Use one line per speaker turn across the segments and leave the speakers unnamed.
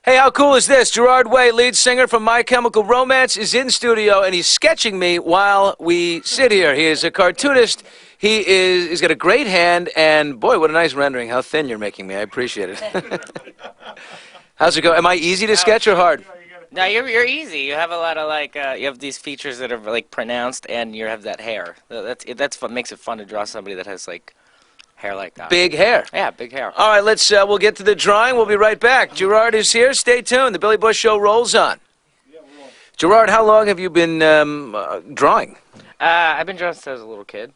Hey, how cool is this? Gerard Way, lead singer from My Chemical Romance, is in studio, and he's sketching me while we sit here. He is a cartoonist. He's got a great hand, and boy, what a nice rendering. How thin you're making me. I appreciate it. How's it go? Am I easy to sketch or hard?
No, you're easy. You have a lot of you have these features that are like pronounced, and you have that hair. That's what makes it fun to draw somebody that has like hair like that.
Big hair.
Yeah, big hair.
All right, we'll get to the drawing. We'll be right back. Gerard is here. Stay tuned. The Billy Bush Show rolls on. Gerard, how long have you been drawing?
I've been drawing since I was a little kid.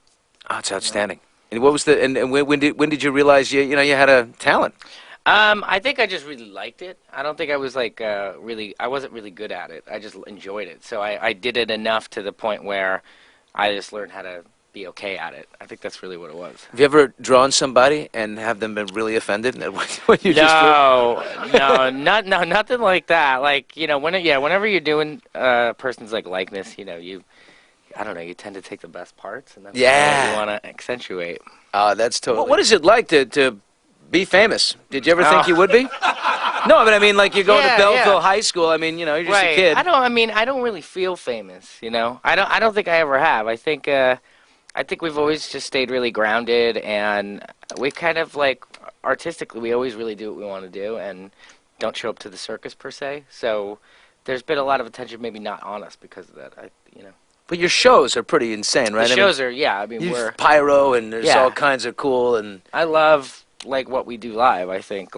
Oh, it's outstanding. And what was when did you realize you had a talent?
I think I just really liked it. I don't think I was I wasn't really good at it. I just enjoyed it. So I did it enough to the point where I just learned how to be okay at it. I think that's really what it was.
Have you ever drawn somebody and have them been really offended at what you just drew?
No, nothing like that. Like, whenever you're doing a person's likeness, I don't know, you tend to take the best parts and that's what you want to accentuate.
That's totally. What is it like to be famous? Did you ever think you would be? No, but I mean, like, you're going to Belleville High School. I mean, you're just a kid.
I don't really feel famous, I don't think I ever have. I think we've always just stayed really grounded, and we kind of artistically, we always really do what we want to do and don't show up to the circus per se. So there's been a lot of attention maybe not on us because of that,
But your shows are pretty insane, right?
The shows are, we're
pyro and there's all kinds of cool and
I love what we do live. I think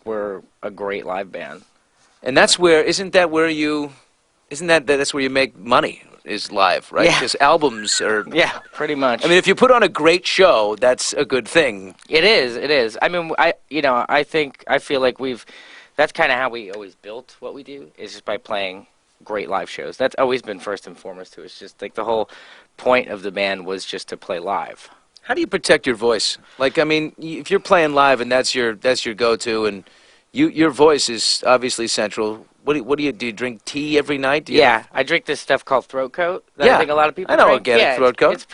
we're a great live band.
And that's where that's where you make money, is live, right?
Yeah.
Because albums are...
Yeah, pretty much.
I mean, if you put on a great show, that's a good thing.
It is. I mean, I feel like that's kind of how we always built what we do, is just by playing great live shows. That's always been first and foremost to us. Just the whole point of the band was just to play live.
How do you protect your voice? I mean, if you're playing live and that's your go-to, and your voice is obviously central. What do you do? You drink tea every night?
I drink this stuff called throat coat. I think a lot of people.
I know.
Drink.
Organic throat coat.
It's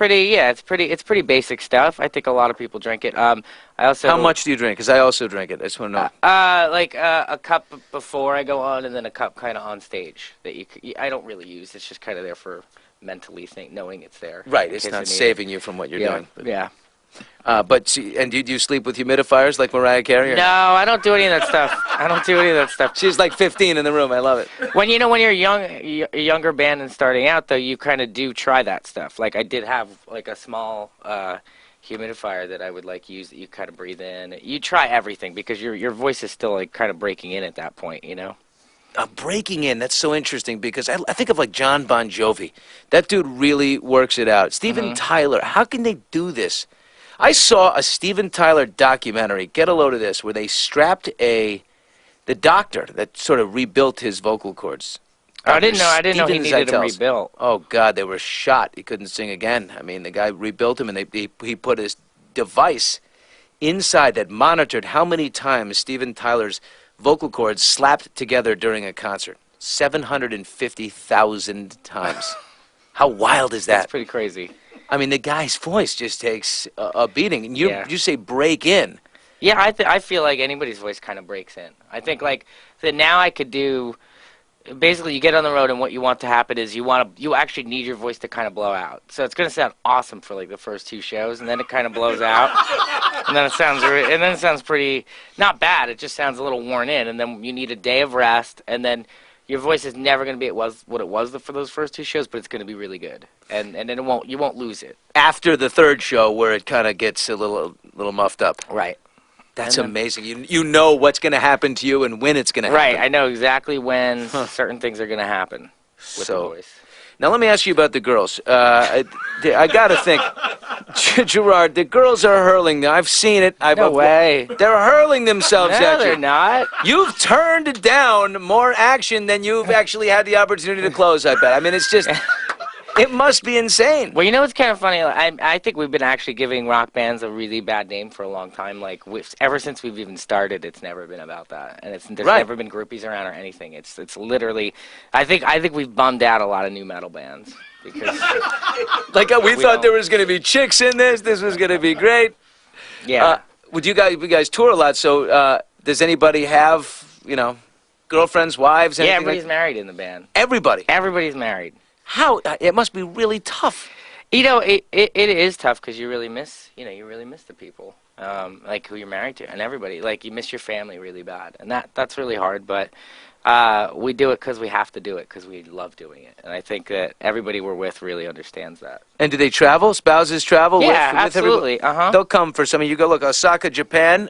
pretty basic stuff. I think a lot of people drink it. I also.
How much do you drink? Because I also drink it. I just want to know.
A cup before I go on, and then a cup kind of on stage that I don't really use. It's just kind of there for mentally knowing it's there.
Right. It's not saving you from what you're doing.
Yeah.
And do you sleep with humidifiers like Mariah Carey?
No, I don't do any of that stuff.
She's like 15 in the room. I love it.
When you're a younger band and starting out, though, you kind of do try that stuff. I did have a small humidifier that I would use that you kind of breathe in. You try everything because your voice is still kind of breaking in at that point,
Breaking in, that's so interesting because I think of John Bon Jovi. That dude really works it out. Steven Tyler, how can they do this? I saw a Steven Tyler documentary, get a load of this, where they strapped the doctor that sort of rebuilt his vocal cords.
I didn't know he needed them rebuilt.
Oh, God, they were shot. He couldn't sing again. I mean, the guy rebuilt him, and he put his device inside that monitored how many times Steven Tyler's vocal cords slapped together during a concert. 750,000 times. How wild is that?
That's pretty crazy.
I mean, the guy's voice just takes a beating. And you say break in.
Yeah, I feel like anybody's voice kind of breaks in. I think that now I could do. Basically, you get on the road, and what you want to happen is you actually need your voice to kind of blow out. So it's going to sound awesome for the first 2 shows, and then it kind of blows out, and then it sounds pretty not bad. It just sounds a little worn in, and then you need a day of rest, and then your voice is never going to be what it was for those first 2 shows, but it's going to be really good, and then you won't lose it
after the 3rd show where it kind of gets a little muffed up.
Right.
That's amazing. You know what's going to happen to you and when it's going to happen.
Right. I know exactly when certain things are going to happen with the voice.
Now let me ask you about the girls. I got to think, Gerard, the girls are hurling. I've seen it.
No way.
They're hurling themselves at you.
No, they're not.
You've turned down more action than you've actually had the opportunity to close, I bet. I mean, it's just... It must be insane.
Well, it's kind of funny. I think we've been actually giving rock bands a really bad name for a long time. Ever since we've even started, it's never been about that, and there's never been groupies around or anything. It's literally. I think we've bummed out a lot of new metal bands because.
We thought there was going to be chicks in this. This was going to be great.
Yeah.
You guys tour a lot, so does anybody have girlfriends, wives,
Yeah,
anything
everybody's
like
married in the band.
everybody?
Everybody's married.
How? It must be really tough.
It is tough because you really miss the people, like who you're married to, and everybody. Like you miss your family really bad, and that's really hard. But we do it because we have to do it because we love doing it, and I think that everybody we're with really understands that.
And do they travel? Spouses travel
Yeah,
with everybody?
absolutely.
They'll come for some of you. Go look, Osaka, Japan.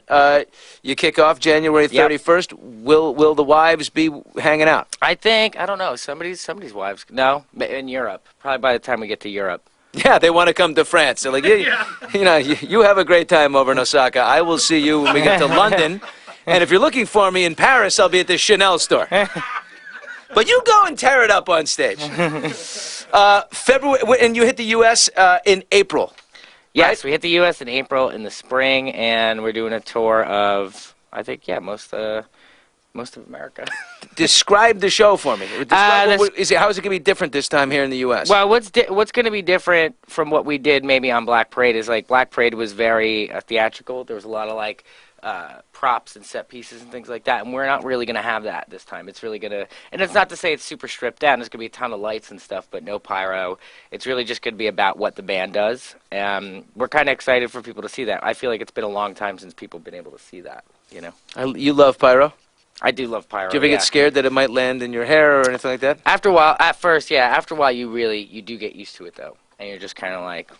You kick off January 31st.
Yep.
Will the wives be hanging out?
I don't know. Somebody's wives. No, in Europe. Probably by the time we get to Europe.
Yeah, they want to come to France. They're like, you have a great time over in Osaka. I will see you when we get to London. And if you're looking for me in Paris, I'll be at the Chanel store. But you go and tear it up on stage. February, and you hit the U.S. In April.
Yes,
right?
we hit the U.S. in April in the spring, and we're doing a tour of, I think, most of America.
Describe the show for me. How is it going to be different this time here in the U.S.?
Well, what's going to be different from what we did maybe on Black Parade is like Black Parade was very theatrical. There was a lot of like props and set pieces and things like that, and we're not really going to have that this time. It's really going to, and it's not to say it's super stripped down. There's going to be a ton of lights and stuff, but no pyro. It's really just going to be about what the band does. We're kind of excited for people to see that. I feel like it's been a long time since people have been able to see that.
You love pyro?
I do love pyro.
Do you ever get scared that it might land in your hair or anything like that?
After a while, after a while, you do get used to it though, and you're just kind of like,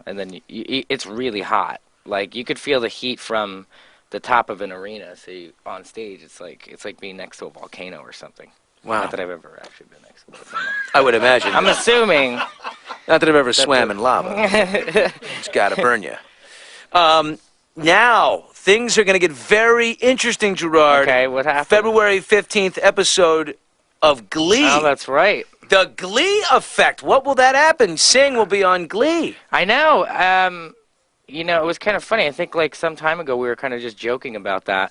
and then it's really hot. Like you could feel the heat from the top of an arena. So on stage, it's like being next to a volcano or something.
Wow.
Not that I've ever actually been next to a volcano.
I would imagine.
I'm assuming.
Not that I've ever swam in lava. It's got to burn you. Now, things are going to get very interesting, Gerard.
Okay, what happened?
February 15th episode of Glee.
Oh, that's right.
The Glee Effect. What will that happen? Sing will be on Glee.
I know. It was kind of funny. I think like some time ago we were kind of just joking about that.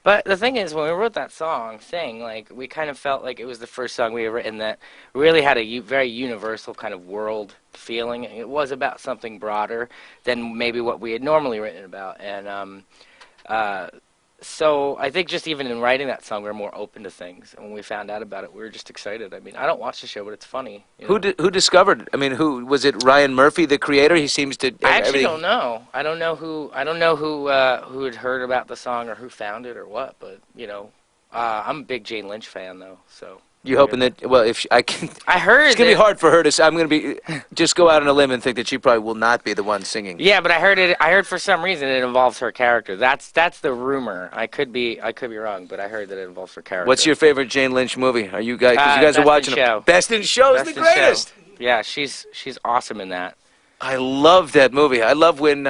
But the thing is, when we wrote that song, Sing, like we kind of felt like it was the first song we had written that really had a very universal kind of world feeling. It was about something broader than maybe what we had normally written about. And so I think just even in writing that song, we were more open to things. And when we found out about it, we were just excited. I mean, I don't watch the show, but it's funny.
Who discovered? I mean, who was it? Ryan Murphy, the creator? He seems to.
I actually don't know. I don't know who had heard about the song or who found it or what. But I'm a big Jane Lynch fan though. So
you hoping that? Well, if I can,
I heard
it's gonna be hard for her to. I'm gonna be just go out on a limb and think that she probably will not be the one singing.
Yeah, but I heard for some reason it involves her character. That's the rumor. I could be wrong, but I heard that it involves her character.
What's your favorite Jane Lynch movie? Are you guys? Because you guys are watching
Show.
Best in Show is the greatest.
Yeah, she's awesome in that.
I love that movie. I love when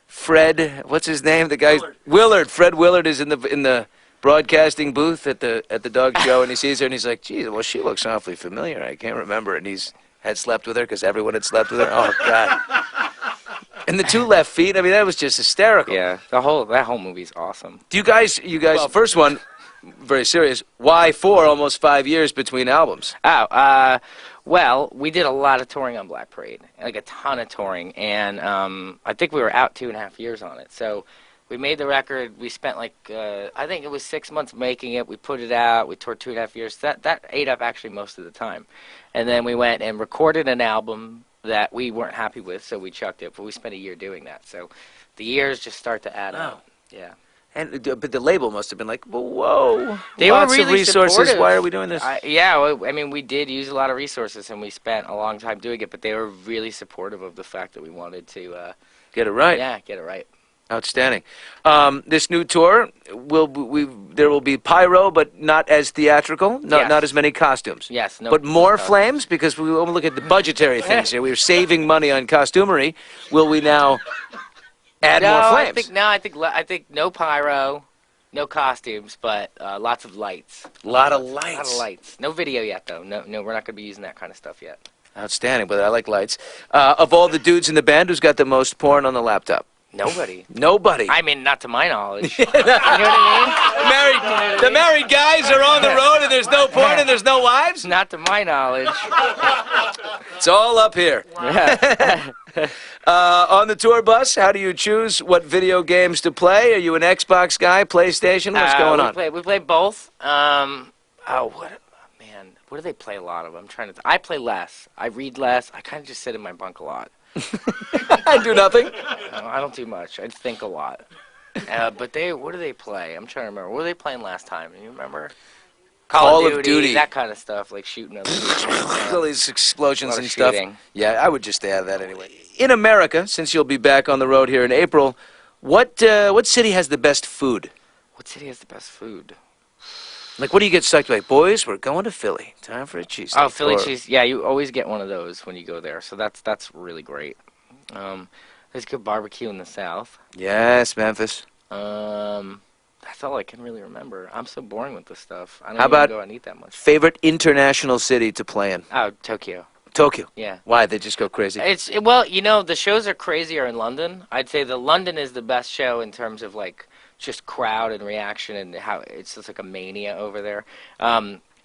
Fred, what's his name? The guy Willard. Fred Willard is in the broadcasting booth at the dog show, and he sees her and he's like, "Geez, well, she looks awfully familiar. I can't remember." And he's had slept with her because everyone had slept with her. Oh God! And the 2 left feet. I mean, that was just hysterical.
Yeah, that whole movie's awesome.
Do you guys? Well, first one, very serious. Why 4 almost 5 years between albums?
Well, we did a lot of touring on Black Parade, like a ton of touring, and I think we were out 2.5 years on it. So we made the record. We spent I think it was 6 months making it. We put it out. We toured 2.5 years. That ate up actually most of the time, and then we went and recorded an album that we weren't happy with, so we chucked it. But we spent a year doing that. So the years just start to add up. Yeah.
But the label must have been like, whoa,
they
lots
were really
of resources.
Supportive.
Why are we doing this?
I mean, we did use a lot of resources, and we spent a long time doing it. But they were really supportive of the fact that we wanted to
get it right.
Yeah, get it right.
Outstanding. This new tour there will be pyro, but not as theatrical. Not as many costumes.
Yes, no.
But more flames, because we will look at the budgetary things here. We were saving money on costumery. Will we now add more flames?
I think no pyro, no costumes, but lots of lights.
A lot of
lights. No video yet, though. No, we're not going to be using that kind of stuff yet.
Outstanding, but I like lights. Of all the dudes in the band, who's got the most porn on the laptop?
Nobody.
Nobody.
I mean, not to my knowledge. You know what I
The married guys are on the road and there's no porn and there's no wives?
mean? Not to my knowledge.
It's all up here.
Yeah.
On the tour bus, how do you choose what video games to play? Are you an Xbox guy, PlayStation? What's going on?
We play both. What do they play a lot of? I play less. I read less. I kind of just sit in my bunk a lot.
I do nothing.
I don't do much. I think a lot. But what do they play? I'm trying to remember. What were they playing last time? You remember? Call of Duty. That kind of stuff, like shooting other people.
All these explosions and
shooting.
stuff. Yeah, I would just add that anyway. In America, since you'll be back on the road here in April, what city has the best food?
What city has the best food?
Like, what do you get psyched like? Boys, we're going to Philly. Time for a cheesesteak.
Oh, Philly cheese. Yeah, you always get one of those when you go there. So that's really great. There's good barbecue in the South.
Yes, Memphis.
That's all I can really remember. I'm so boring with this stuff. I don't
How
even
about
go out and eat that much.
favorite international city to play in?
Oh, Tokyo.
Tokyo.
Yeah.
Why? They just go crazy?
Well, the shows are crazier in London. I'd say the London is the best show in terms of like just crowd and reaction and how it's just like a mania over there.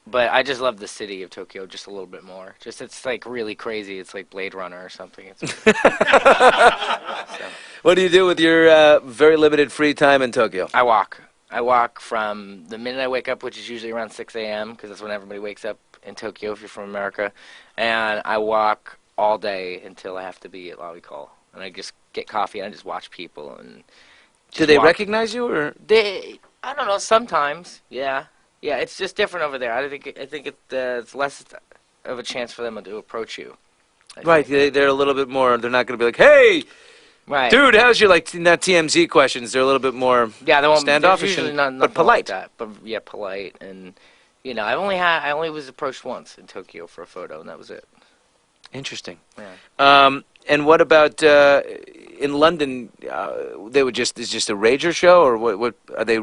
But I just love the city of Tokyo just a little bit more. Just it's like really crazy. It's like Blade Runner or something. So.
What do you do with your very limited free time in Tokyo?
I walk. I walk from the minute I wake up, which is usually around 6 a.m. because that's when everybody wakes up in Tokyo if you're from America. And I walk all day until I have to be at Lobby Call. And I just get coffee and I just watch people. And
do they recognize you or?
I don't know. Sometimes, yeah. Yeah, it's just different over there. I think it's less of a chance for them to approach you.
Right, they're a little bit more. They're not going to be like, "Hey,
right,
dude, how's your like?" Not TMZ questions. They're a little bit more standoffish,
but
polite.
Like that. But yeah, polite. And I only was approached once in Tokyo for a photo, and that was it.
Interesting.
Yeah.
And what about in London? It's just a rager show, or what are they?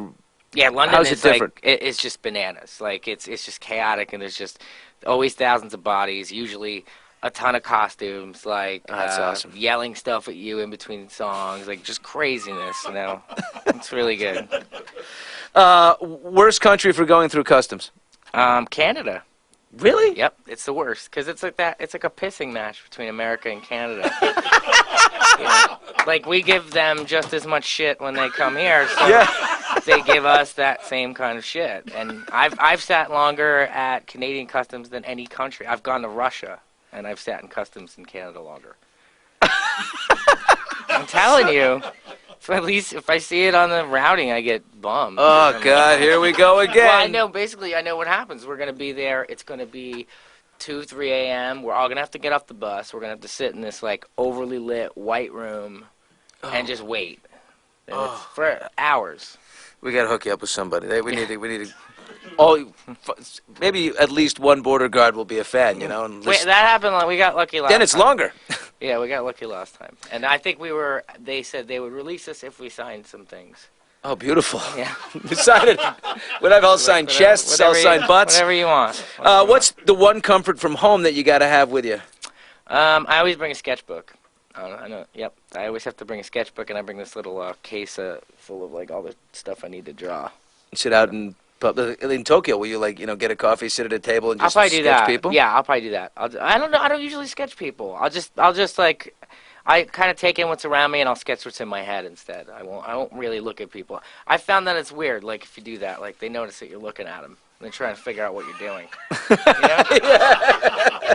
Yeah, London
How's it different?
Like it's just bananas. Like it's just chaotic, and there's just always thousands of bodies. Usually, a ton of costumes. Like
that's awesome.
Yelling stuff at you in between songs. Like just craziness. It's really good.
Worst country for going through customs?
Canada.
Really?
Yep, it's the worst because it's like that. It's like a pissing match between America and Canada. Like we give them just as much shit when they come here, so they give us that same kind of shit. And I've sat longer at Canadian customs than any country. I've gone to Russia and I've sat in customs in Canada longer. I'm telling you. So at least if I see it on the routing, I get bummed.
Oh, God, here we go again.
Well, I know what happens. We're going to be there. It's going to be 2, 3 a.m. We're all going to have to get off the bus. We're going to have to sit in this, like, overly lit white room and just wait. And it's for hours.
We got to hook you up with somebody. We need to... maybe at least one border guard will be a fan, And
Wait, that happened. We got lucky last time.
Then it's longer.
Yeah, we got lucky last time. And I think they said they would release us if we signed some things.
Oh, beautiful.
Yeah.
Decided. I'll sign chests, I'll sign butts.
Whatever you want.
What's the one comfort from home that you got to have with you?
I always bring a sketchbook. I know. Yep. I always have to bring a sketchbook, and I bring this little case full of, like, all the stuff I need to draw.
Sit out in Tokyo, will you get a coffee, sit at a table, and just sketch people?
Yeah, I'll probably do that. I don't know. I don't usually sketch people. I'll just like, I kind of take in what's around me and I'll sketch what's in my head instead. I won't really look at people. I found that it's weird. Like if you do that, like they notice that you're looking at them. They're trying to figure out what you're doing.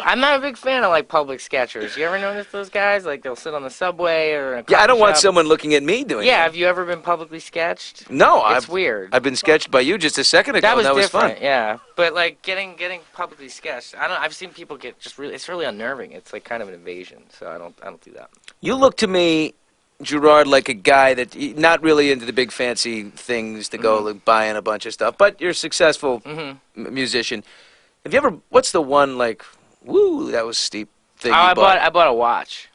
I'm not a big fan of like public sketchers. You ever notice those guys? Like they'll sit on the subway or in a coffee
I don't want
shop.
someone looking at me doing it.
Yeah, have you ever been publicly sketched?
No,
it's weird.
I've been sketched by you just a second ago.
That was
fun.
different. Yeah, but like getting publicly sketched, I've seen people get it's really unnerving. It's like kind of an invasion. So I don't do that.
You look to me, Gerard, like a guy that not really into the big fancy things to go like buying a bunch of stuff, but you're a successful musician. Have you ever? What's the one like? Woo, that was steep thing.
I bought a watch.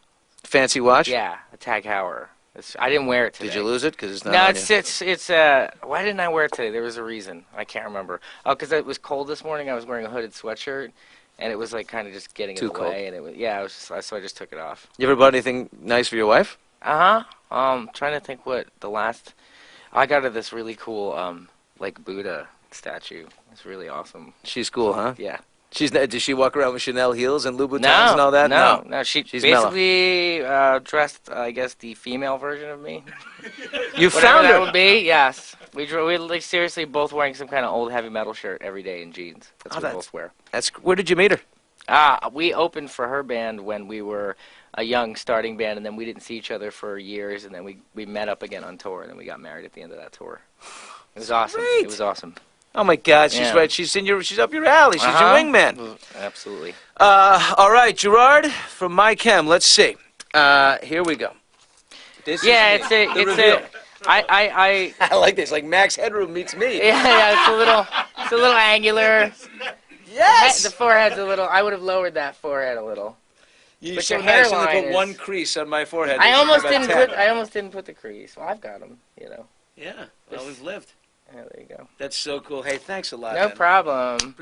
Fancy watch?
Yeah, a Tag Heuer. I didn't wear it today.
Did you lose it? Because it's not.
No,
on
it's why didn't I wear it today? There was a reason. I can't remember. Oh, because it was cold this morning. I was wearing a hooded sweatshirt, and it was like kind of just getting
Too
in the
cold.
way, and so I just took it off.
You ever bought anything nice for your wife?
Trying to think what the last. I got her this really cool like Buddha statue. It's really awesome.
She's cool, huh?
Yeah.
Does she walk around with Chanel heels and Louboutins and all that?
No.
She's
basically dressed, I guess, the female version of me.
You
Whatever
found
that
her.
would be. Yes. We like seriously both wearing some kind of old heavy metal shirt every day and jeans. That's what we both wear.
Where did you meet her?
We opened for her band when we were a young starting band, and then we didn't see each other for years, and then we met up again on tour, and then we got married at the end of that tour. It was awesome. It was awesome.
Oh my God, she's
Yeah.
right. She's up your alley. She's your wingman.
Absolutely.
All right, Gerard from My Chem. Let's see. Here we go. This is
It's
the reveal.
I
I like this. Like Max Headroom meets me.
it's a little angular.
Yes.
The forehead's a little. I would have lowered that forehead a little.
You're
But
so
your
nice. You only
hairline
put
is-
one crease on my forehead.
I
There should
almost
be about
didn't
10.
I almost didn't put the crease. Well, I've got them.
Yeah. Well, we've lived.
Yeah, there you go.
That's so cool. Hey, thanks a lot.
No
man.
problem.